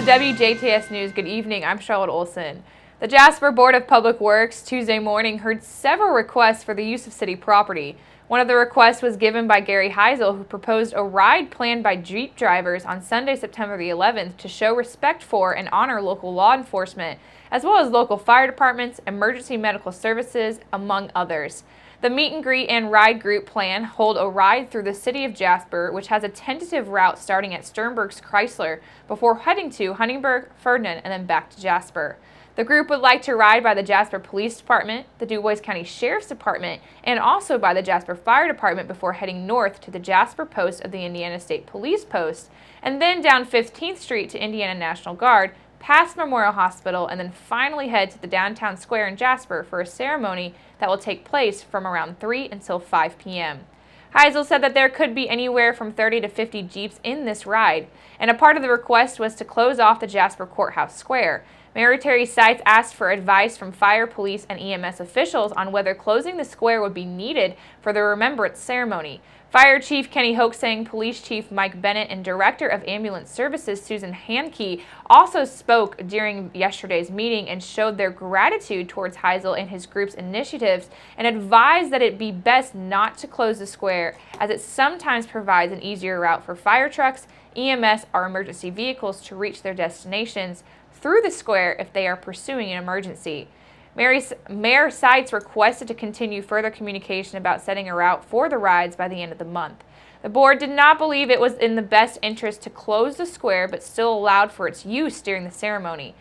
to WJTS News. Good evening. I'm Charlotte Olson. The Jasper Board of Public Works Tuesday morning heard several requests for the use of city property. One of the requests was given by Gary Heisel, who proposed a ride planned by Jeep drivers on Sunday, September the 11th to show respect for and honor local law enforcement, as well as local fire departments, emergency medical services, among others. The meet and greet and ride group plan hold a ride through the city of Jasper, which has a tentative route starting at Sternberg's Chrysler before heading to Huntingburg, Ferdinand, and then back to Jasper. The group would like to ride by the Jasper Police Department, the DuBois County Sheriff's Department, and also by the Jasper Fire Department before heading north to the Jasper post of the Indiana State Police Post, and then down 15th Street to Indiana National Guard, past Memorial Hospital, and then finally head to the downtown square in Jasper for a ceremony that will take place from around 3 until 5 p.m. Heisel said that there could be anywhere from 30 to 50 Jeeps in this ride, and a part of the request was to close off the Jasper Courthouse Square. Mayor Terry Seitz asked for advice from fire, police, and EMS officials on whether closing the square would be needed for the remembrance ceremony. Fire Chief Kenny Hoaxang, Police Chief Mike Bennett, and Director of Ambulance Services Susan Hankey also spoke during yesterday's meeting and showed their gratitude towards Heisel and his group's initiatives and advised that it be best not to close the square as it sometimes provides an easier route for fire trucks, EMS, or emergency vehicles to reach their destinations through the square if they are pursuing an emergency. Mayor Seitz requested to continue further communication about setting a route for the rides by the end of the month. The board did not believe it was in the best interest to close the square, but still allowed for its use during the ceremony.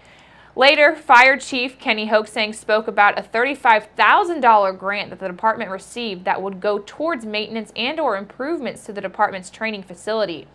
Later, Fire Chief Kenny Hoaxang spoke about a $35,000 grant that the department received that would go towards maintenance and/or improvements to the department's training facility.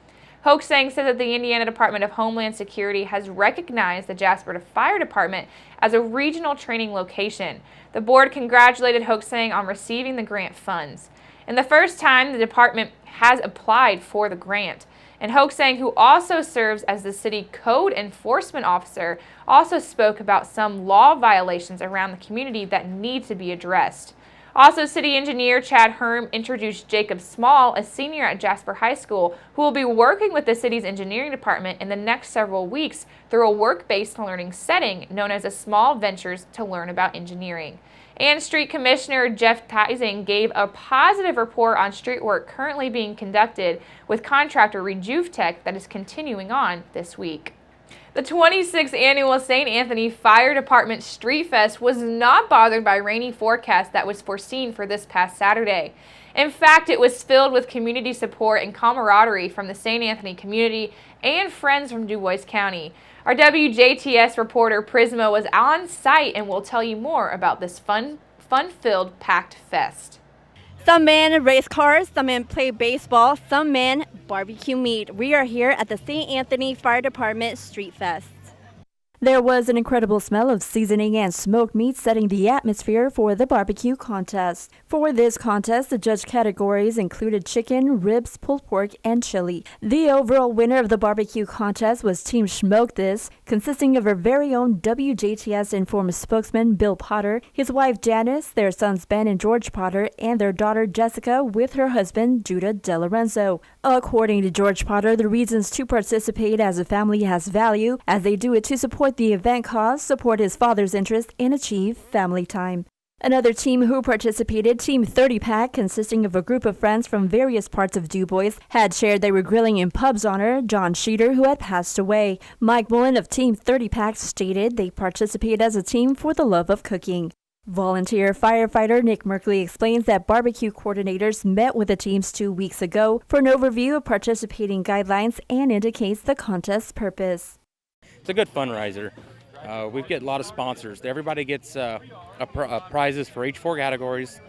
Hoaxang said that the Indiana Department of Homeland Security has recognized the Jasper Fire Department as a regional training location. The board congratulated Hoaxang on receiving the grant funds. And the first time the department has applied for the grant. And Hoaxang, who also serves as the city code enforcement officer, also spoke about some law violations around the community that need to be addressed. Also, City Engineer Chad Herm introduced Jacob Small, a senior at Jasper High School, who will be working with the city's engineering department in the next several weeks through a work-based learning setting known as a Small Ventures to learn about engineering. And Street Commissioner Jeff Tising gave a positive report on street work currently being conducted with contractor RejuveTech that is continuing on this week. The 26th annual St. Anthony Fire Department Street Fest was not bothered by rainy forecast that was foreseen for this past Saturday. In fact, it was filled with community support and camaraderie from the St. Anthony community and friends from DuBois County. Our WJTS reporter Prisma was on site and will tell you more about this fun-filled packed fest. Some men race cars, some men play baseball, some men barbecue meat. We are here at the St. Anthony Fire Department Street Fest. There was an incredible smell of seasoning and smoked meat setting the atmosphere for the barbecue contest. For this contest, the judge categories included chicken, ribs, pulled pork, and chili. The overall winner of the barbecue contest was Team Smoke This, consisting of our very own WJTS Informed spokesman Bill Potter, his wife Janice, their sons Ben and George Potter, and their daughter Jessica with her husband Judah DeLorenzo. According to George Potter, the reasons to participate as a family has value, as they do it to support the event cause, support his father's interest, and achieve family time. Another team who participated, Team 30 Pack, consisting of a group of friends from various parts of DuBois, had shared they were grilling in Pub's honor John Sheeter, who had passed away. Mike Mullen of Team 30 Pack stated they participated as a team for the love of cooking. Volunteer firefighter Nick Merkley explains that barbecue coordinators met with the teams 2 weeks ago for an overview of participating guidelines and indicates the contest's purpose. It's a good fundraiser. We get a lot of sponsors. Everybody gets prizes for each 4 categories.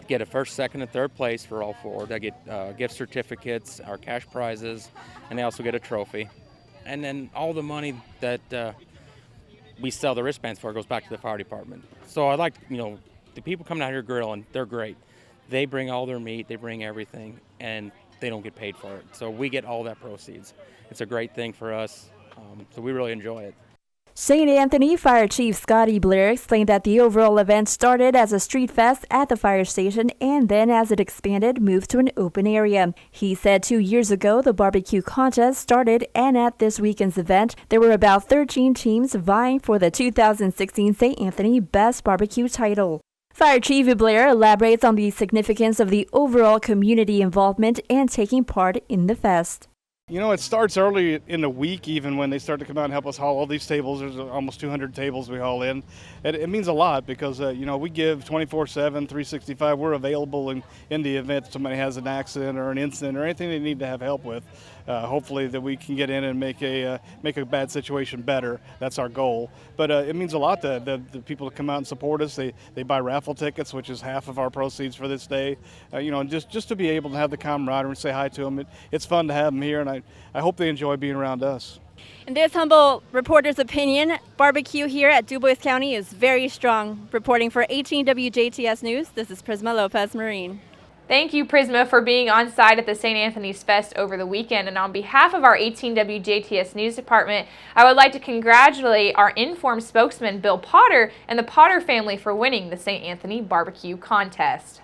Get a first, second, and third place for all 4. They get gift certificates, our cash prizes, and they also get a trophy. And then all the money that we sell the wristbands for goes back to the fire department. So I like, the people coming out here grilling, they're great. They bring all their meat, they bring everything, and they don't get paid for it. So we get all that proceeds. It's a great thing for us. So we really enjoy it. St. Anthony Fire Chief Scotty Blair explained that the overall event started as a street fest at the fire station and then as it expanded, moved to an open area. He said 2 years ago the barbecue contest started, and at this weekend's event there were about 13 teams vying for the 2016 St. Anthony Best Barbecue title. Fire Chief Blair elaborates on the significance of the overall community involvement and taking part in the fest. You know, it starts early in the week, even when they start to come out and help us haul all these tables. There's almost 200 tables we haul in. It means a lot because, you know, we give 24/7, 365. We're available in the event somebody has an accident or an incident or anything they need to have help with. Hopefully that we can get in and make a bad situation better. That's our goal. But it means a lot that the people come out and support us. They buy raffle tickets, which is half of our proceeds for this day. You know, and just to be able to have the camaraderie and say hi to them. It's fun to have them here, and I hope they enjoy being around us. In this humble reporter's opinion, barbecue here at DuBois County is very strong. Reporting for 18 WJTS News, this is Prisma Lopez-Marin. Thank you, Prisma, for being on site at the St. Anthony's Fest over the weekend. And on behalf of our 18 WJTS News Department, I would like to congratulate our Informed spokesman, Bill Potter, and the Potter family for winning the St. Anthony Barbecue Contest.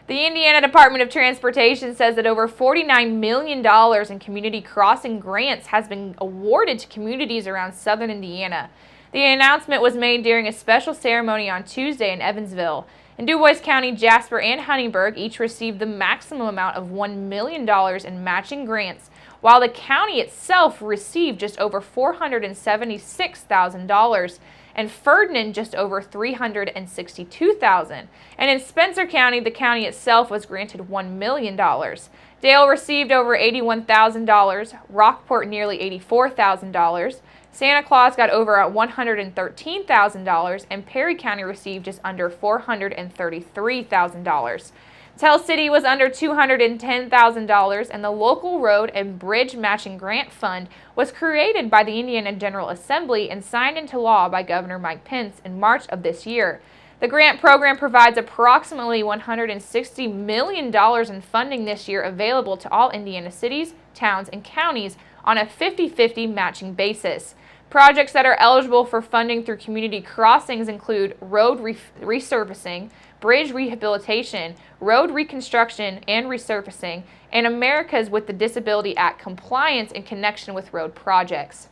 The Indiana Department of Transportation says that over $49 million in community crossing grants has been awarded to communities around southern Indiana. The announcement was made during a special ceremony on Tuesday in Evansville. In DuBois County, Jasper and Huntingburg each received the maximum amount of $1 million in matching grants, while the county itself received just over $476,000. And Ferdinand just over $362,000. And in Spencer County, the county itself was granted $1 million. Dale received over $81,000, Rockport nearly $84,000, Santa Claus got over at $113,000, and Perry County received just under $433,000. Tell City was under $210,000, and the local road and bridge matching grant fund was created by the Indiana General Assembly and signed into law by Governor Mike Pence in March of this year. The grant program provides approximately $160 million in funding this year available to all Indiana cities, towns, and counties on a 50-50 matching basis. Projects that are eligible for funding through community crossings include road resurfacing, bridge rehabilitation, road reconstruction and resurfacing, and Americas with the Disability Act compliance in connection with road projects.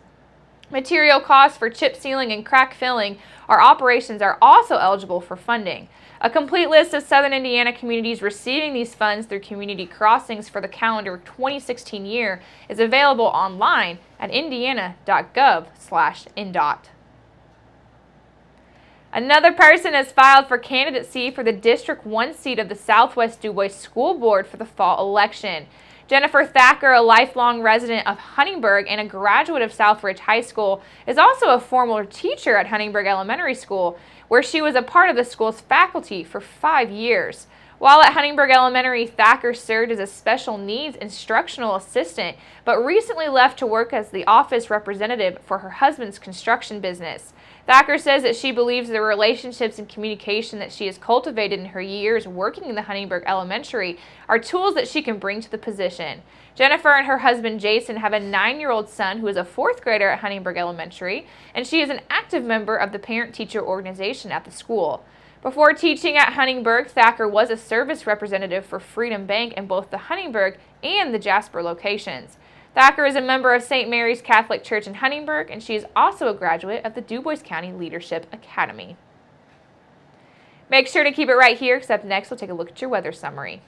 Material costs for chip sealing and crack filling our operations are also eligible for funding. A complete list of southern Indiana communities receiving these funds through community crossings for the calendar 2016 year is available online at indiana.gov/indot. Another person has filed for candidacy for the District 1 seat of the Southwest DuBois School Board for the fall election. Jennifer Thacker, a lifelong resident of Huntingburg and a graduate of Southridge High School, is also a former teacher at Huntingburg Elementary School, where she was a part of the school's faculty for 5 years. While at Huntingburg Elementary, Thacker served as a special needs instructional assistant, but recently left to work as the office representative for her husband's construction business. Thacker says that she believes the relationships and communication that she has cultivated in her years working in the Huntingburg Elementary are tools that she can bring to the position. Jennifer and her husband Jason have a 9-year-old son who is a 4th grader at Huntingburg Elementary, and she is an active member of the parent-teacher organization at the school. Before teaching at Huntingburg, Thacker was a service representative for Freedom Bank in both the Huntingburg and the Jasper locations. Thacker is a member of St. Mary's Catholic Church in Huntingburg, and she is also a graduate of the DuBois County Leadership Academy. Make sure to keep it right here, because up next we'll take a look at your weather summary.